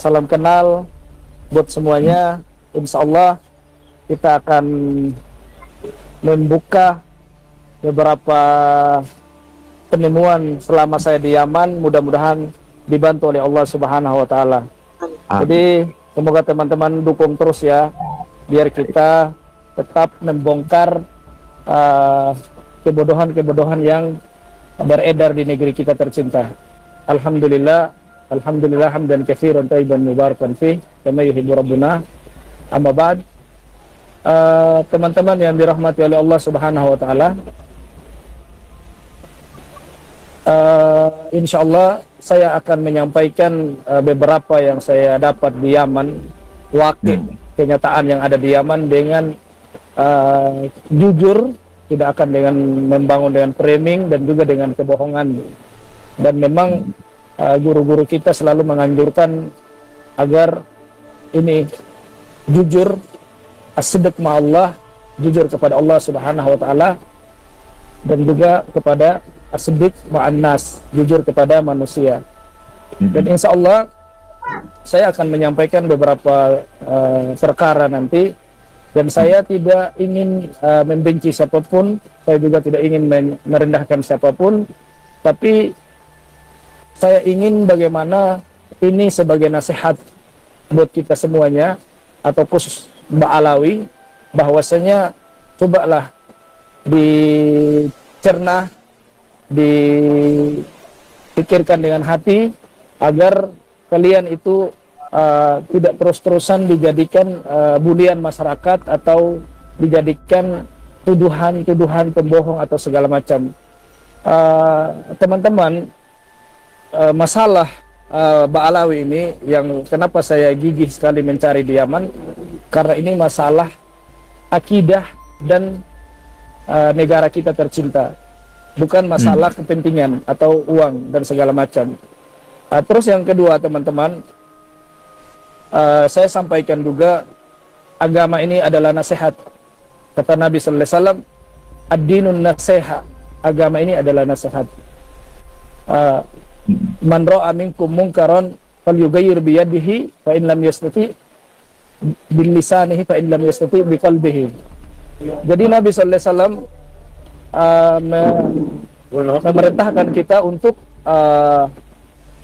Salam kenal buat semuanya. Insya Allah kita akan membuka beberapa penemuan selama saya di Yaman. Mudah-mudahan dibantu oleh Allah Subhanahu wa Ta'ala. Jadi semoga teman-teman dukung terus ya, biar kita tetap membongkar kebodohan-kebodohan yang beredar di negeri kita tercinta. Alhamdulillah hamdan katsiran thayyiban mubarakan fih kama yuhibbu rabbuna. Amma ba'd. Teman-teman yang dirahmati oleh Allah Subhanahu wa Ta'ala, insyaallah saya akan menyampaikan beberapa yang saya dapat di Yaman, kenyataan yang ada di Yaman dengan jujur, tidak akan dengan membangun dengan framing dan juga dengan kebohongan. Dan memang guru-guru kita selalu menganjurkan agar ini jujur, as-sidq ma'allah, jujur kepada Allah Subhanahu wa Ta'ala, dan juga kepada as-sidq ma'an nas, jujur kepada manusia. Dan insya Allah saya akan menyampaikan beberapa perkara nanti, dan saya tidak ingin membenci siapapun, saya juga tidak ingin merendahkan siapapun, tapi saya ingin bagaimana ini sebagai nasihat buat kita semuanya, atau khusus Mbak Alawi, bahwasanya cobalah dicerna, dipikirkan dengan hati, agar kalian itu tidak terus-terusan dijadikan bulian masyarakat atau dijadikan tuduhan-tuduhan pembohong atau segala macam. Teman-teman, masalah Ba'alawi ini yang kenapa saya gigih sekali mencari di Yaman, karena ini masalah akidah dan negara kita tercinta, bukan masalah kepentingan atau uang dan segala macam. Terus yang kedua teman-teman, saya sampaikan juga, agama ini adalah nasihat. Kata Nabi sallallahu alaihi wasallam, ad-dinun nasiha, agama ini adalah nasihat. Man ra'a minkum munkaran falyughayyir bi yadihi fa in lam yastati bil lisanihi fa in lam yastati bi qalbihi. Jadi Nabi sallallahu alaihi wasallam memerintahkan kita untuk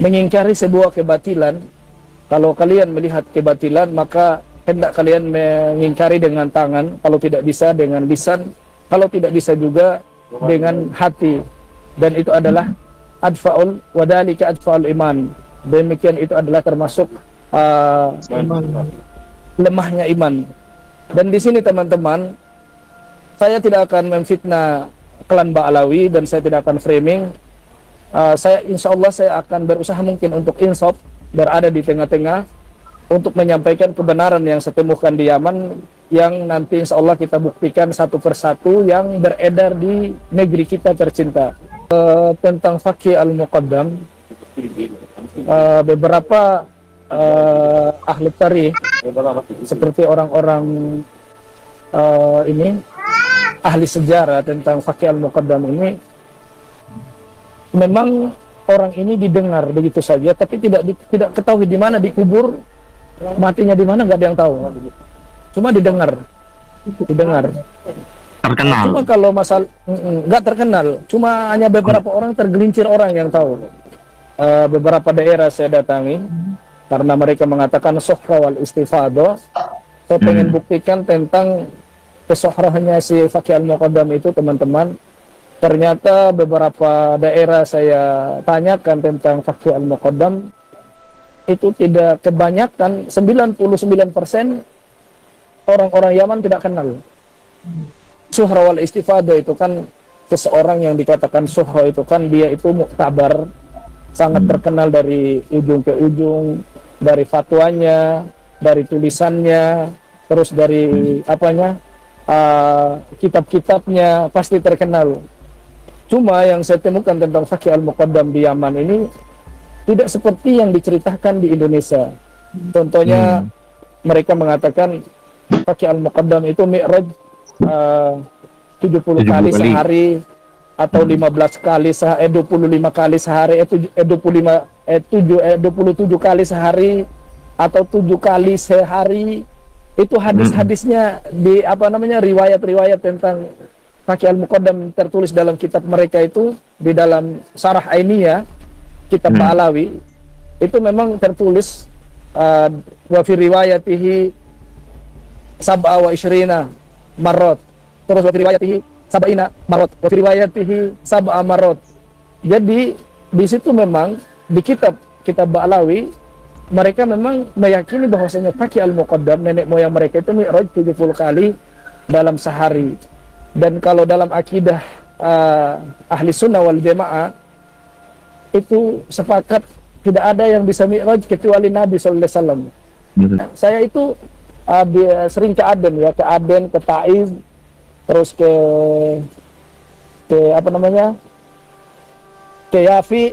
mengingkari sebuah kebatilan. Kalau kalian melihat kebatilan, maka hendak kalian mengingkari dengan tangan, kalau tidak bisa dengan lisan, kalau tidak bisa juga dengan hati. Dan itu adalah adfa'ul wadalika adfa'ul iman. Demikian itu adalah termasuk lemahnya iman. Dan di sini teman-teman, saya tidak akan memfitnah klan Ba'alawi dan saya tidak akan framing. Insya Allah saya akan berusaha mungkin untuk insaf, berada di tengah-tengah, untuk menyampaikan kebenaran yang saya temukan di Yaman, yang nanti insya Allah kita buktikan satu persatu yang beredar di negeri kita tercinta. Tentang Faqih al-Muqaddam, beberapa ahli tarikh seperti orang-orang ini ahli sejarah tentang Faqih al-Muqaddam ini, memang orang ini didengar begitu saja, tapi tidak ketahui di mana dikubur, matinya di mana nggak ada yang tahu, cuma didengar. Terkenal. Cuma kalau masalah nggak terkenal, cuma hanya beberapa orang, tergelincir orang yang tahu. Beberapa daerah saya datangi, karena mereka mengatakan sohra wal istifadah. Saya pengen buktikan tentang kesohrahnya si Faqih al-Muqaddam itu, teman-teman. Ternyata beberapa daerah saya tanyakan tentang Faqih al-Muqaddam, itu tidak, kebanyakan 99% orang-orang Yaman tidak kenal. Suhra wal istifadah itu kan seseorang yang dikatakan suhra itu kan dia itu muktabar, sangat terkenal dari ujung ke ujung, dari fatwanya, dari tulisannya, terus dari kitab-kitabnya pasti terkenal. Cuma yang saya temukan tentang Faqih al-Muqaddam di Yaman ini tidak seperti yang diceritakan di Indonesia. Contohnya mereka mengatakan Faqih al-Muqaddam itu mi'raj 70 kali sehari, atau 15 kali 25 kali sehari, 25 27 kali sehari atau 7 kali sehari. Itu hadis-hadisnya di riwayat-riwayat tentang Fakih Al-Muqaddam tertulis dalam kitab mereka itu, di dalam Syarah Ainiyah kitab Ba'alawi itu memang tertulis wa fi riwayatihi sab'a wa isyrina marot, terus wa fi riwayatihi sab'ina marot, wa fi riwayatihi sab'a marot. Jadi di situ memang di kitab Ba'alawi mereka memang meyakini bahwasanya Fakih Al-Muqaddam, nenek moyang mereka itu mi'raj 70 kali dalam sehari. Dan kalau dalam akidah ahli sunnah wal jamaah itu sepakat tidak ada yang bisa mi'raj kecuali Nabi sallallahu alaihi wasallam. Saya itu sering ke Aden, ke Taif, terus ke Yafi,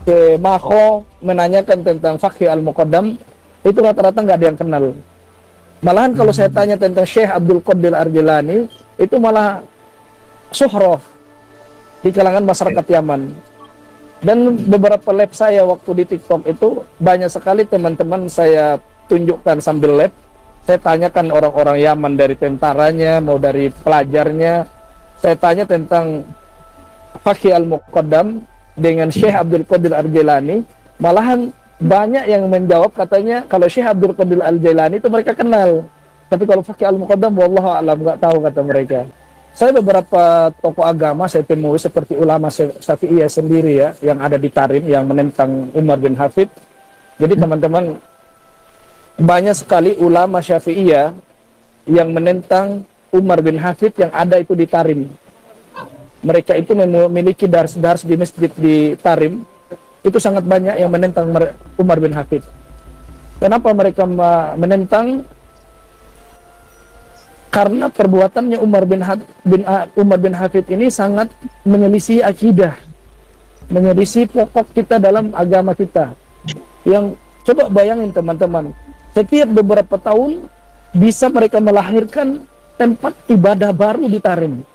ke Makho, menanyakan tentang Fakih Al-Muqaddam. Itu rata-rata nggak ada yang kenal. Malahan kalau saya tanya tentang Syekh Abdul Qadir Ar-Jilani, itu malah suhroh di kalangan masyarakat Yaman. Dan beberapa lab saya waktu di TikTok itu banyak sekali teman-teman saya tunjukkan sambil lab. Saya tanyakan orang-orang Yaman, dari tentaranya mau dari pelajarnya. Saya tanya tentang Fakih Al-Muqaddam dengan Syekh Abdul Qadir Ar-Jilani. Malahan banyak yang menjawab katanya kalau Syekh Abdul Qadir Al-Jilani itu mereka kenal. Tapi kalau Fakih Al-Muqaddam wallahu a'lam, nggak tahu kata mereka. Saya beberapa tokoh agama saya temui seperti ulama Syafi'iyah sendiri ya, yang ada di Tarim yang menentang Umar bin Hafid. Jadi teman-teman, banyak sekali ulama Syafi'iyah yang menentang Umar bin Hafid yang ada itu di Tarim. Mereka itu memiliki dars-dars di masjid di Tarim. Itu sangat banyak yang menentang Umar bin Hafid. Kenapa mereka menentang? Karena perbuatannya Umar bin Hafid ini sangat menyelisih akidah, menyelisih pokok kita dalam agama kita. Yang coba bayangin teman-teman, setiap beberapa tahun bisa mereka melahirkan tempat ibadah baru di Tarim.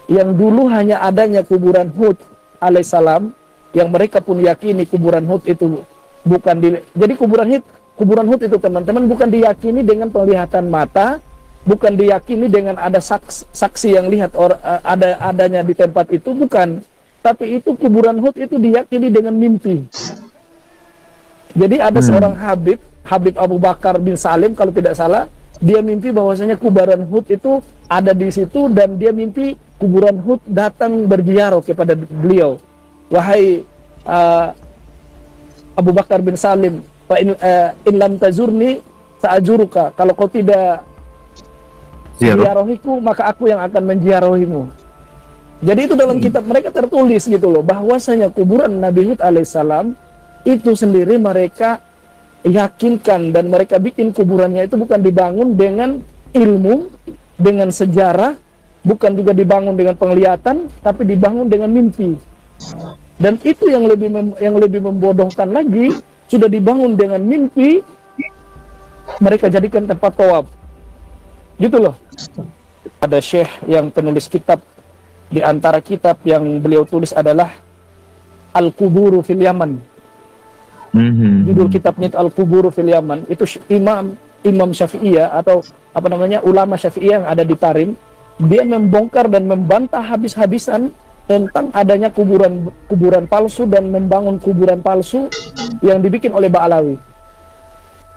Yang dulu hanya adanya kuburan Hud alaihissalam, yang mereka pun yakini kuburan Hud itu bukan jadi kuburan Hud itu teman-teman bukan diyakini dengan penglihatan mata, bukan diyakini dengan ada saksi yang lihat adanya di tempat itu, bukan. Tapi itu kuburan Hud itu diyakini dengan mimpi. Jadi ada seorang Habib Abu Bakar bin Salim kalau tidak salah, dia mimpi bahwasanya kuburan Hud itu ada di situ, dan dia mimpi kuburan Hud datang berziarah kepada beliau. Wahai Abu Bakar bin Salim, in lam tazurni sa'ajuruka, kalau kau tidak ziarahiku maka aku yang akan menziarahimu. Jadi itu dalam kitab mereka tertulis gitu loh, bahwasanya kuburan Nabi Hud alaihissalam itu sendiri mereka yakinkan, dan mereka bikin kuburannya itu bukan dibangun dengan ilmu, dengan sejarah, bukan juga dibangun dengan penglihatan, tapi dibangun dengan mimpi. Dan itu yang lebih membodohkan lagi, sudah dibangun dengan mimpi, mereka jadikan tempat tawaf. Gitu loh. Ada syekh yang penulis kitab, di antara kitab yang beliau tulis adalah Al-Quburu fil Yaman. Judul kitabnya itu Al-Quburu fil Yaman. Itu Imam Syafi'iyah atau ulama Syafi'iyah yang ada di Tarim. Dia membongkar dan membantah habis-habisan tentang adanya kuburan palsu dan membangun kuburan palsu yang dibikin oleh Ba'alawi.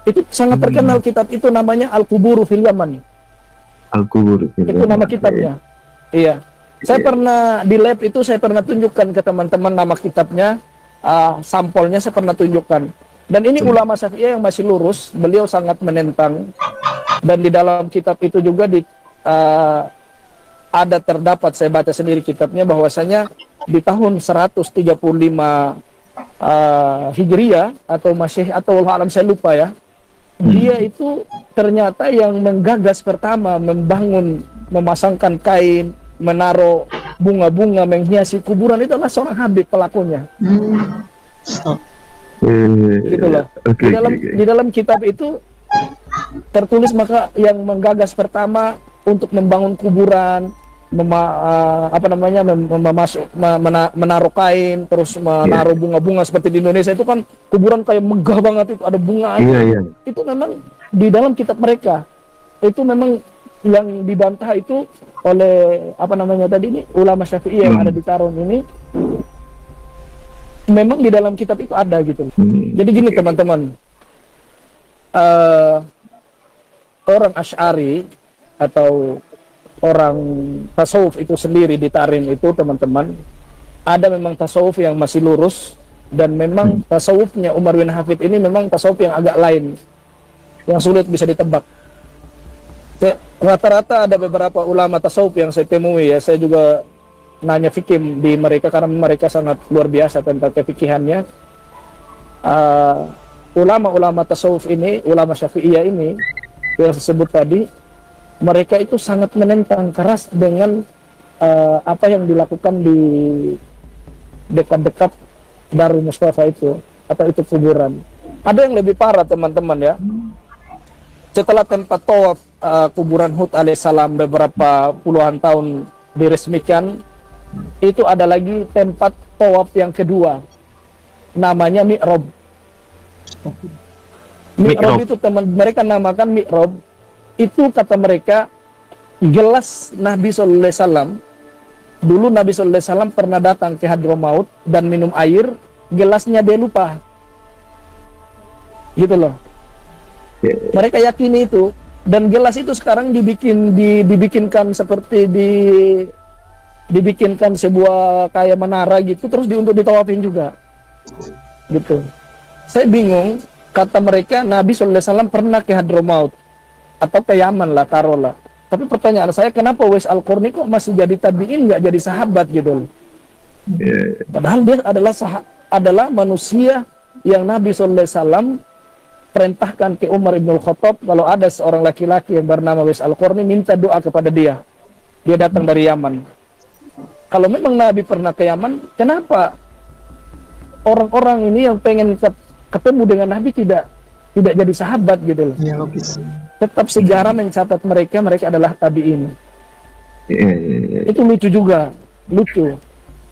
Itu sangat terkenal kitab itu, namanya Al-Quburu fil Yaman. Al-Quburu fil Yaman. Itu nama kitabnya. Iya. Saya pernah di lab itu, saya pernah tunjukkan ke teman-teman nama kitabnya, sampelnya saya pernah tunjukkan. Dan ini ulama Syafi'iyah yang masih lurus, beliau sangat menentang. Dan di dalam kitab itu juga ada terdapat, saya baca sendiri kitabnya, bahwasanya di tahun 135 Hijriah atau Masih atau alam saya lupa ya. Dia itu ternyata yang menggagas pertama memasangkan kain, menaruh bunga-bunga menghiasi kuburan, itu adalah seorang Habib pelakunya. Gitu loh. Di dalam kitab itu tertulis maka yang menggagas pertama untuk membangun kuburan, apa namanya menaruh kain, terus menaruh bunga-bunga seperti di Indonesia itu kan kuburan kayak megah banget, itu ada bunga aja. Itu memang di dalam kitab mereka itu memang yang dibantah itu oleh apa namanya tadi ini ulama Syafi'i yang ada di Taron ini, memang di dalam kitab itu ada gitu. Jadi gini teman-teman, orang Asy'ari atau orang tasawuf itu sendiri di Tarim itu teman-teman, ada memang tasawuf yang masih lurus, dan memang tasawufnya Umar bin Hafid ini memang tasawuf yang agak lain, yang sulit bisa ditebak. Rata-rata ada beberapa ulama tasawuf yang saya temui ya, saya juga nanya fikih di mereka karena mereka sangat luar biasa tentang kefikihannya. Ulama-ulama tasawuf ini, ulama Syafi'iyah ini yang saya sebut tadi, mereka itu sangat menentang keras dengan apa yang dilakukan di dekat-dekat Darul Mustafa itu, atau itu kuburan. Ada yang lebih parah teman-teman ya. Setelah tempat tawaf kuburan Hud alaihissalam beberapa puluhan tahun diresmikan, itu ada lagi tempat tawaf yang kedua, namanya mi'rab. Mi'rab itu mereka namakan mi'rab. Itu kata mereka gelas Nabi Sallallahu Alaihi Wasallam. Dulu Nabi Sallallahu Alaihi Wasallam pernah datang ke Hadramaut dan minum air, gelasnya dia lupa. Gitu loh. Mereka yakini itu, dan gelas itu sekarang dibikinkan seperti dibikinkan sebuah kayak menara gitu, terus untuk ditawafin juga. Gitu. Saya bingung, kata mereka Nabi Sallallahu Alaihi Wasallam pernah ke Hadramaut atau ke Yaman lah, taruhlah. Tapi pertanyaan saya, kenapa Uwais Al-Qarni kok masih jadi tabi'in, nggak jadi sahabat gitu loh? Padahal dia adalah manusia yang Nabi SAW perintahkan ke Umar ibn Khattab, kalau ada seorang laki-laki yang bernama Uwais Al-Qarni, minta doa kepada dia. Dia datang dari Yaman. Kalau memang Nabi pernah ke Yaman, kenapa orang-orang ini yang pengen ketemu dengan Nabi tidak jadi sahabat gitu loh? Ya, logis. Tetap sejarah mencatat mereka adalah tabi'in. Itu lucu juga, lucu.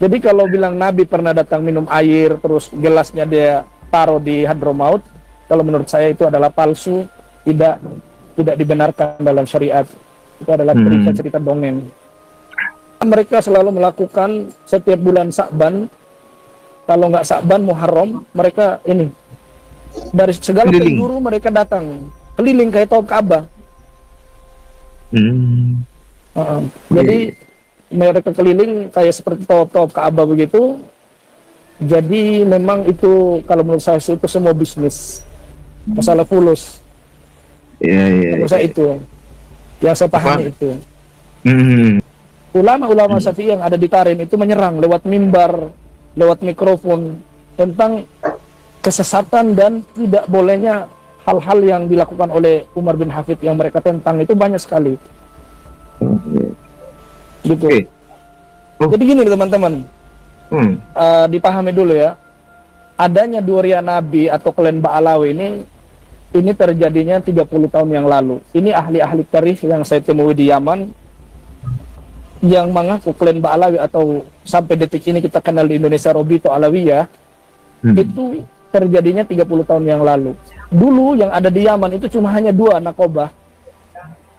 Jadi kalau bilang Nabi pernah datang minum air, terus gelasnya dia taruh di Hadramaut, kalau menurut saya itu adalah palsu, tidak dibenarkan dalam syariat. Itu adalah cerita dongeng. Mereka selalu melakukan setiap bulan Sa'ban, kalau nggak Sa'ban, Muharram, mereka ini dari segala penjuru mereka datang keliling kayak tawaf Ka'bah. Jadi mereka keliling kayak seperti tawaf Ka'bah begitu. Jadi memang itu kalau menurut saya itu semua bisnis, masalah fulus. Menurut saya itu yang saya pahami itu. Ulama-ulama Syafi'i yang ada di Tarim itu menyerang lewat mimbar, lewat mikrofon tentang kesesatan dan tidak bolehnya hal-hal yang dilakukan oleh Umar bin Hafid yang mereka tentang itu banyak sekali. Gitu. Jadi gini teman-teman, dipahami dulu ya, adanya Duria Nabi atau klan Ba'alawi ini terjadinya 30 tahun yang lalu. Ini ahli-ahli tarikh yang saya temui di Yaman yang mengaku klan Ba'alawi atau sampai detik ini kita kenal di Indonesia Robito Alawiyah, itu terjadinya 30 tahun yang lalu. Dulu yang ada di Yaman itu cuma hanya 2 nakobah.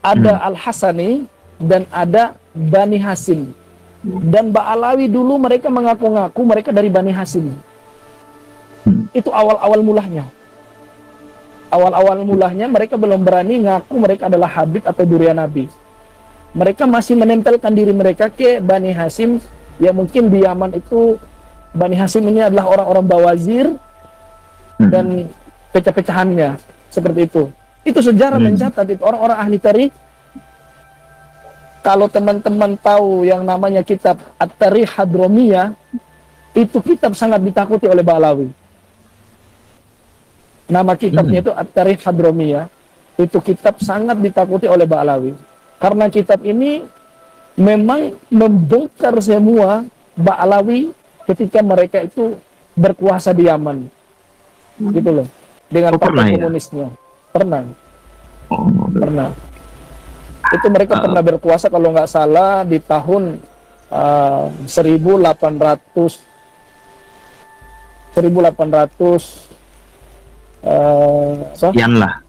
Ada Al-Hasani dan ada Bani Hasim. Dan Ba'alawi dulu mereka mengaku-ngaku mereka dari Bani Hasim. Itu awal-awal mulanya. Awal-awal mulanya mereka belum berani ngaku mereka adalah Habib atau Duria Nabi. Mereka masih menempelkan diri mereka ke Bani Hasim, yang mungkin di Yaman itu Bani Hasim ini adalah orang-orang bawazir dan pecah-pecahannya seperti itu. Itu sejarah mencatat itu orang-orang ahli tarikh. Kalau teman-teman tahu yang namanya kitab At-Tarikh Hadramiyah, itu kitab sangat ditakuti oleh Ba'alawi. Nama kitabnya itu At-Tarikh Hadramiyah. Itu kitab sangat ditakuti oleh Ba'alawi. Karena kitab ini memang membongkar semua Ba'alawi ketika mereka itu berkuasa di Yaman. Gitu loh. Dengan partai komunisnya. Pernah. Pernah. Itu mereka pernah berkuasa kalau nggak salah di tahun 1800 Sekian lah.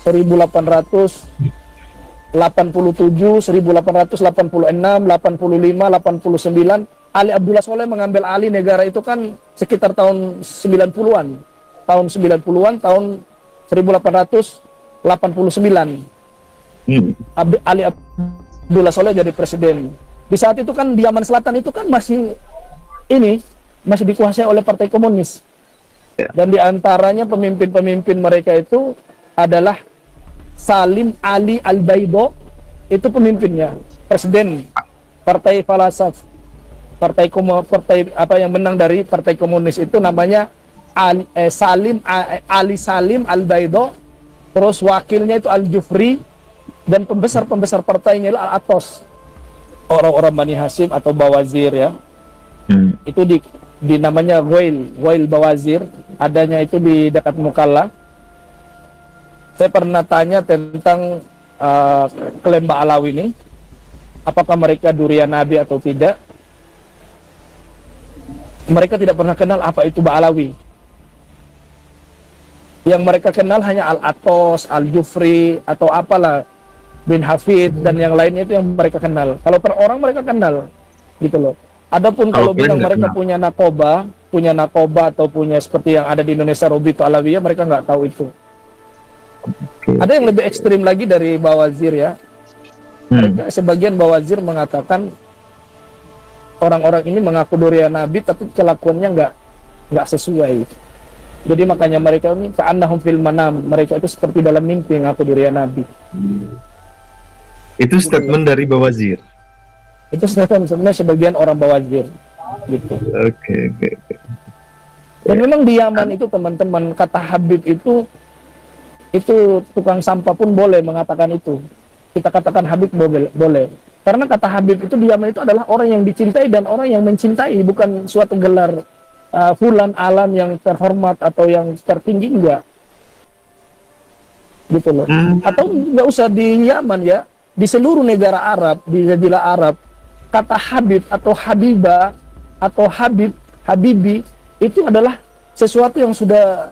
1887, 1886, 85, 89, Ali Abdullah Soleh mengambil alih negara itu kan sekitar tahun 90-an. Tahun 90-an, tahun 1889. Ali Abdullah Soleh jadi presiden. Di saat itu kan di Yaman Selatan itu kan masih dikuasai oleh Partai Komunis. Dan di antaranya pemimpin-pemimpin mereka itu adalah Salim Ali Al-Baido, itu pemimpinnya, presiden Partai Falasaf, partai apa yang menang dari Partai Komunis itu namanya Ali Salim Al-Baido, terus wakilnya itu Al-Jufri, dan pembesar partainya itu Al-Atos, orang-orang Bani Hashim atau Bawazir ya. Itu di namanya Ghail Bawazir, adanya itu di dekat Mukalla. Saya pernah tanya tentang klaim Ba'alawi ini, apakah mereka durian Nabi atau tidak. Mereka tidak pernah kenal apa itu Ba'alawi. Yang mereka kenal hanya Al-Atos, Al-Jufri, atau apalah, bin Hafid, dan yang lainnya itu yang mereka kenal. Kalau per orang mereka kenal, gitu loh. Adapun kalau bilang mereka punya nakoba atau punya seperti yang ada di Indonesia, Robito Alawiyah, mereka nggak tahu itu. Ada yang lebih ekstrim lagi dari Bawazir ya. Mereka, sebagian Bawazir mengatakan orang-orang ini mengaku durian Nabi tapi kelakuannya nggak sesuai. Jadi makanya mereka ini ka'annahum fil manam, mereka itu seperti dalam mimpi ngaku durian Nabi. Itu statement dari Bawazir. Itu sebenarnya sebagian orang Bawazir gitu. Oke. Dan memang di Yaman itu teman-teman, kata Habib itu tukang sampah pun boleh mengatakan itu. Kita katakan Habib boleh. Karena kata Habib itu di Yaman itu adalah orang yang dicintai dan orang yang mencintai, bukan suatu gelar fulan alam yang terhormat atau yang tertinggi, enggak. Gitu loh. Atau enggak usah di Yaman ya, di seluruh negara Arab, di Jazirah Arab, kata Habib atau Habibah atau Habibi itu adalah sesuatu yang sudah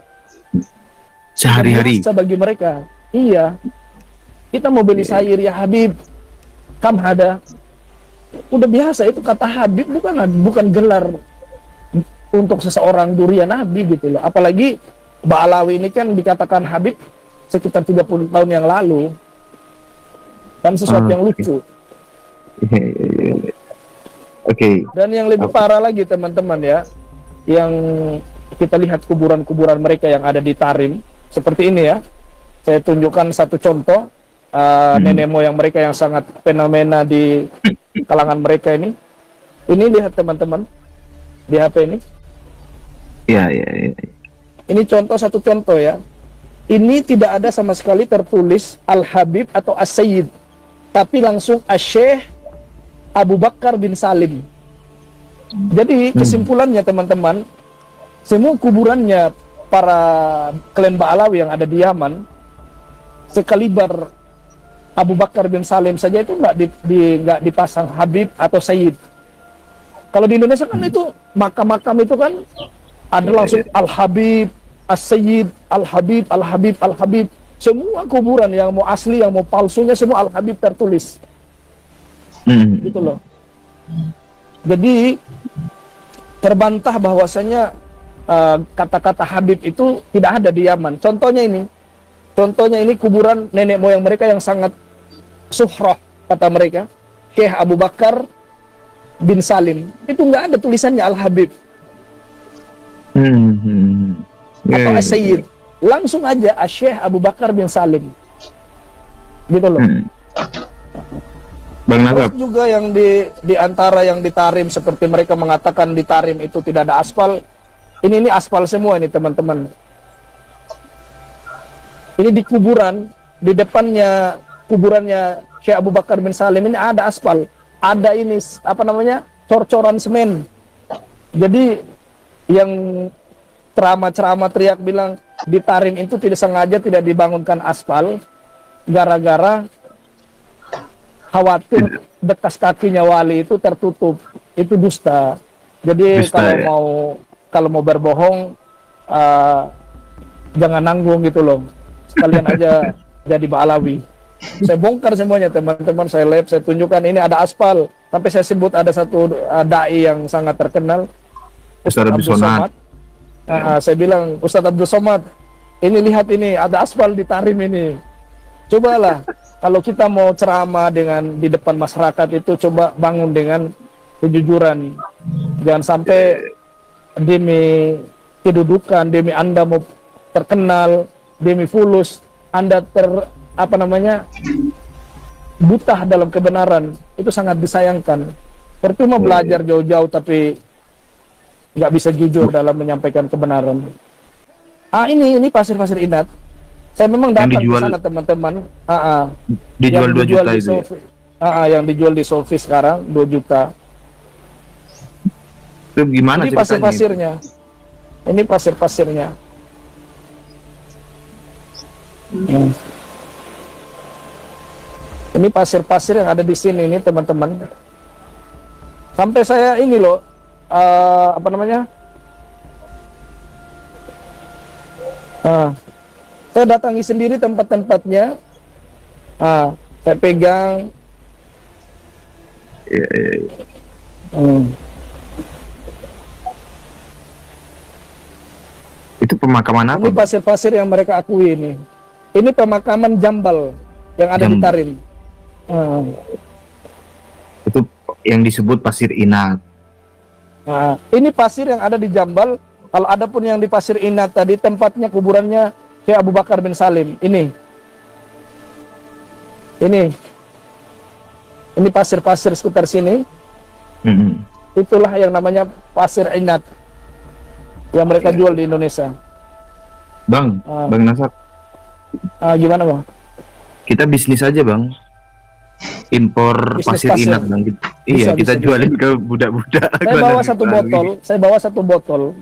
sehari-hari bagi mereka. Iya, kita mau beli sayur ya Habib, kam ada, udah biasa itu kata Habib, bukan gelar untuk seseorang durian Nabi gitu loh. Apalagi Ba'alawi ini kan dikatakan Habib sekitar 30 tahun yang lalu, kan sesuatu yang lucu. Oke. Dan yang lebih parah lagi teman-teman ya, yang kita lihat kuburan-kuburan mereka yang ada di Tarim. Seperti ini ya, saya tunjukkan satu contoh nenek moyang mereka yang sangat fenomena di kalangan mereka ini. Ini lihat teman-teman di HP ini. Iya. Ini satu contoh ya. Ini tidak ada sama sekali tertulis Al-Habib atau As-Sayyid, tapi langsung Asy-Syaikh Abu Bakar bin Salim. Jadi kesimpulannya teman-teman, semua kuburannya para klan Ba'alawi yang ada di Yaman, sekaliber Abu Bakar bin Salim saja itu nggak dipasang Habib atau Sayyid. Kalau di Indonesia kan itu makam-makam itu kan ada langsung Al-Habib, As-Sayyid, Al-Habib, Al-Habib, Al-Habib. Semua kuburan yang mau asli, yang mau palsunya semua Al-Habib tertulis. Gitu loh. Jadi terbantah bahwasanya kata-kata Habib itu tidak ada di Yaman. Contohnya ini kuburan nenek moyang mereka yang sangat suhroh, kata mereka, Syekh Abu Bakar bin Salim. Itu nggak ada tulisannya Al-Habib atau As-Sayyid. Langsung aja Syekh Abu Bakar bin Salim. Gitu loh. Bang Terus juga yang di antara yang di Tarim, seperti mereka mengatakan di Tarim itu tidak ada aspal. Ini aspal semua ini teman-teman. Ini di kuburan, di depannya kuburannya Syekh Abu Bakar bin Salim ini ada aspal. Ada ini cor-coran semen. Jadi yang ceramah teriak bilang di Tarim itu tidak sengaja tidak dibangunkan aspal, gara-gara khawatir bekas kakinya wali itu tertutup. Itu dusta. Jadi Dusta, ya? kalau mau berbohong, jangan nanggung gitu loh. Sekalian aja jadi Ba'alawi. Saya bongkar semuanya teman-teman, saya lab, saya tunjukkan ini ada aspal. Sampai saya sebut ada satu dai yang sangat terkenal, Ustaz Abdul Somad. Saya bilang, Ustaz Abdul Somad, ini lihat ini ada aspal di Tarim ini. Cobalah kalau kita mau ceramah di depan masyarakat itu, coba bangun dengan kejujuran. Jangan sampai demi kedudukan, demi Anda mau terkenal, demi fulus, Anda buta dalam kebenaran. Itu sangat disayangkan. Percuma belajar jauh-jauh tapi nggak bisa jujur dalam menyampaikan kebenaran. Ini pasir-pasir Inat. Saya memang datang ke sana teman-teman. Dijual 2 juta itu. Yang dijual di Sofi sekarang 2 juta. Itu gimana ini ceritanya? Pasir-pasirnya. Ini pasir-pasirnya. Ini pasir-pasir yang ada di sini ini teman-teman. Sampai saya ini loh, saya datangi sendiri tempat-tempatnya. Saya pegang. Itu pemakaman apa? Ini pasir-pasir yang mereka akui ini. Ini pemakaman Jambal yang ada di Tarim. Itu yang disebut pasir Inat. Ini pasir yang ada di Jambal. Kalau ada pun yang di pasir Inat tadi, tempatnya kuburannya Syekh Abu Bakar bin Salim. Ini pasir-pasir sekitar sini. Itulah yang namanya pasir Inat yang mereka jual di Indonesia. Bang Nasar. Gimana bang? Kita bisnis aja bang. Impor pasir Inat bang. Kita jualin ke budak-budak. Saya bawa satu botol.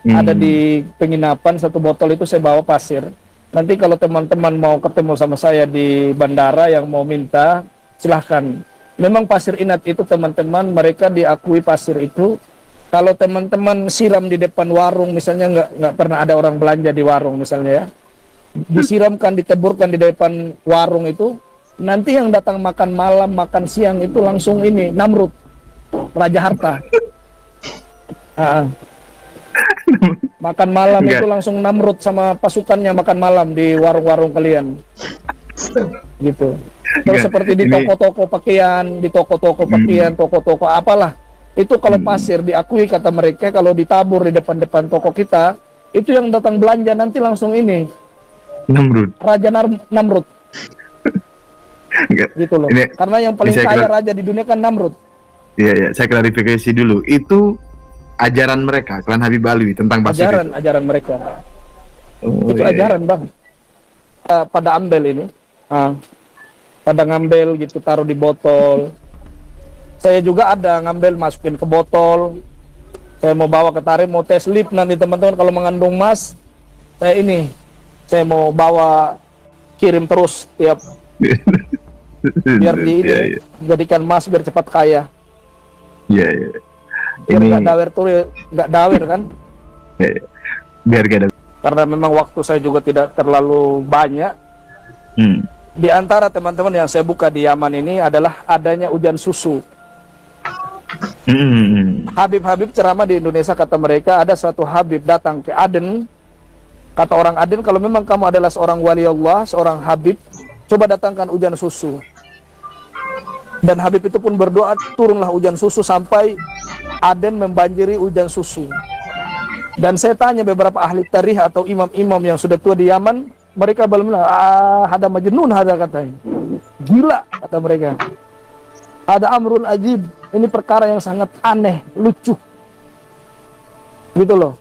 Ada di penginapan, satu botol itu saya bawa pasir. Nanti kalau teman-teman mau ketemu sama saya di bandara yang mau minta, silahkan. Memang pasir Inat itu teman-teman, mereka diakui pasir itu. Kalau teman-teman siram di depan warung, misalnya nggak pernah ada orang belanja di warung misalnya ya, disiramkan, diteburkan di depan warung itu, nanti yang datang makan malam, makan siang itu langsung ini Namrud, Raja Harta. Makan malam itu langsung Namrud sama pasukannya makan malam di warung-warung kalian. Gitu. Terus seperti di toko-toko pakaian, toko-toko apalah. Itu kalau pasir diakui kata mereka, kalau ditabur di depan-depan toko kita, itu yang datang belanja nanti langsung ini Namrud. Raja Namrud. Gitu loh. Karena yang paling kaya raja di dunia kan Namrud. Iya, saya klarifikasi dulu. Itu ajaran mereka, klan Habib Alwi tentang pasir. Ajaran mereka. Itu ajaran bang. Pada ambil ini, pada ngambil gitu, taruh di botol. Saya juga ada ngambil, masukin ke botol. Saya mau bawa ke Tarim, mau tes lip nanti teman-teman kalau mengandung emas. Saya mau bawa kirim terus tiap biar jadikan emas biar cepat kaya. Iya. Biar nggak dawer kan? Biar gak ada. Karena memang waktu saya juga tidak terlalu banyak. Di antara teman-teman yang saya buka di Yaman ini adalah adanya hujan susu. Habib-habib ceramah di Indonesia, kata mereka ada suatu habib datang ke Aden. Kata orang Aden, kalau memang kamu adalah seorang wali Allah, seorang habib, coba datangkan hujan susu. Dan Habib itu pun berdoa, turunlah hujan susu sampai Aden membanjiri hujan susu. Dan saya tanya beberapa ahli tarikh atau imam-imam yang sudah tua di Yaman, mereka belum bilang, ada majnun, ada katanya. Gila, kata mereka. Ada amrun ajib, ini perkara yang sangat aneh, lucu. Gitu loh.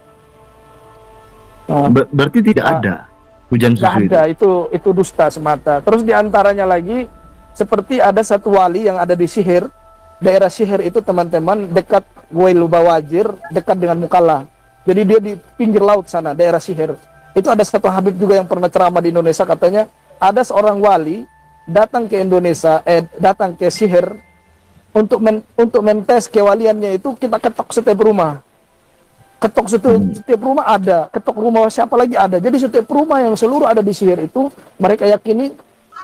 Berarti tidak ada hujan susu itu? Tidak ada, itu dusta semata. Terus diantaranya lagi, seperti ada satu wali yang ada di Sihir. Daerah Sihir itu teman-teman dekat Wail Bawajir, dekat dengan Mukalla. Jadi dia di pinggir laut sana, daerah Sihir. Itu ada satu habib juga yang pernah ceramah di Indonesia, katanya ada seorang wali datang ke Indonesia, datang ke Sihir untuk mentes kewaliannya itu, kita ketok setiap rumah. Ketok setiap rumah ada, ketok rumah siapa lagi ada. Jadi setiap rumah yang seluruh ada di Sihir itu, mereka yakini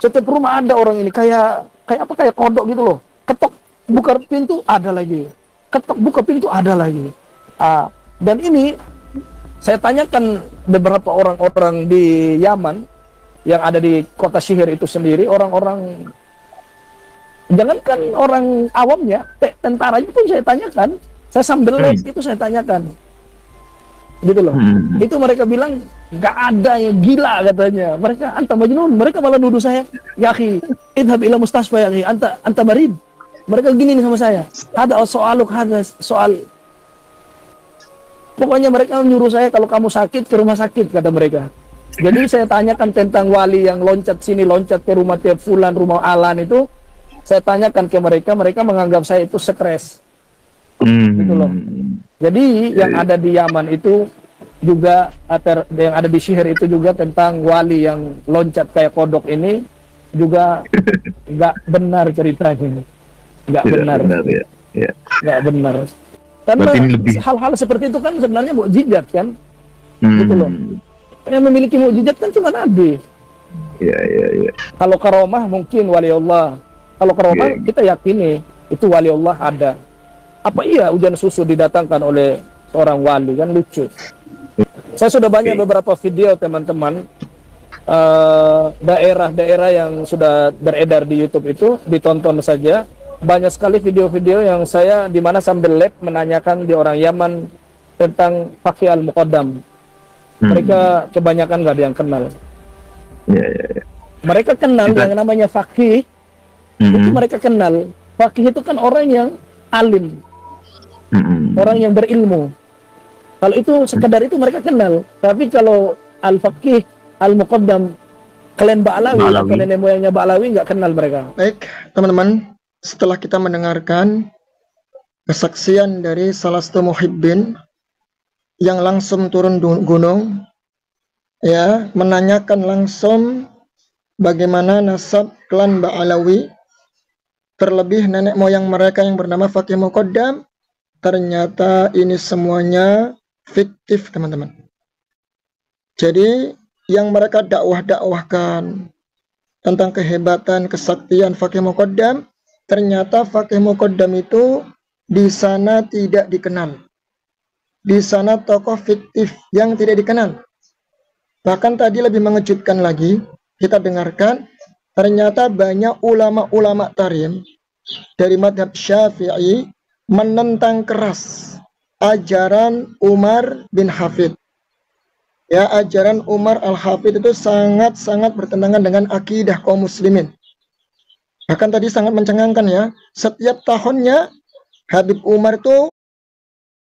setiap rumah ada orang ini, kayak apa, kayak kodok gitu loh. Ketok buka pintu ada lagi, ketok buka pintu ada lagi. Dan ini saya tanyakan beberapa orang-orang di Yaman yang ada di kota Sihir itu sendiri, orang-orang, jangankan orang awamnya, tentaranya pun saya tanyakan, saya sambil live itu saya tanyakan, gitu loh. Itu mereka bilang nggak ada, yang gila katanya. Mereka anta majnun, mereka malah nuduh saya, ya akhi, idhab ila mustasfa ya akhi, anta marid. Mereka gini nih sama saya, ada soal. Pokoknya mereka menyuruh saya, kalau kamu sakit ke rumah sakit, kata mereka. Jadi saya tanyakan tentang wali yang loncat sini, loncat ke rumah tiap fulan, rumah Alan itu, saya tanyakan ke mereka, mereka menganggap saya itu stres. Gitu loh. Jadi yang ada di Yaman itu juga, yang ada di Sihir itu juga tentang wali yang loncat kayak kodok ini juga nggak benar ceritanya. Nggak benar. Ya. Nggak benar. Karena hal-hal seperti itu kan sebenarnya mukjizat kan. Gitu loh. Yang memiliki mukjizat kan cuma Nabi. Iya. Kalau karomah mungkin wali Allah. Kalau karomah kita yakini itu wali Allah ada. Apa iya hujan susu didatangkan oleh seorang wali? Kan lucu. Saya sudah banyak beberapa video teman-teman, daerah-daerah yang sudah beredar di YouTube itu, ditonton saja. Banyak sekali video-video yang saya dimana sambil live menanyakan di orang Yaman tentang Fakih Al-Muqaddam. Mereka kebanyakan nggak ada yang kenal. Mereka kenal yang namanya Fakih. Itu mereka kenal. Fakih itu kan orang yang alim, orang yang berilmu. Kalau itu sekedar itu mereka kenal. Tapi kalau Al-Fakih Al-Muqaddam, klan Ba'alawi atau nenek moyangnya Ba'alawi, nggak kenal mereka. Baik, teman-teman, setelah kita mendengarkan kesaksian dari salah satu muhibbin yang langsung turun gunung, ya, menanyakan langsung bagaimana nasab klan Ba'alawi, terlebih nenek moyang mereka yang bernama Fakih Muqaddam, ternyata ini semuanya fiktif, teman-teman. Jadi yang mereka dakwahkan tentang kehebatan, kesaktian Fakih Muqaddam, ternyata Fakih Muqaddam itu di sana tidak dikenal. Di sana tokoh fiktif yang tidak dikenal. Bahkan tadi lebih mengejutkan lagi, kita dengarkan, ternyata banyak ulama-ulama tarim dari madhab Syafi'i menentang keras ajaran Umar bin Hafid. Ya, ajaran Umar Al-Hafid itu sangat-sangat bertentangan dengan akidah kaum muslimin. Bahkan tadi sangat mencengangkan ya, setiap tahunnya Habib Umar itu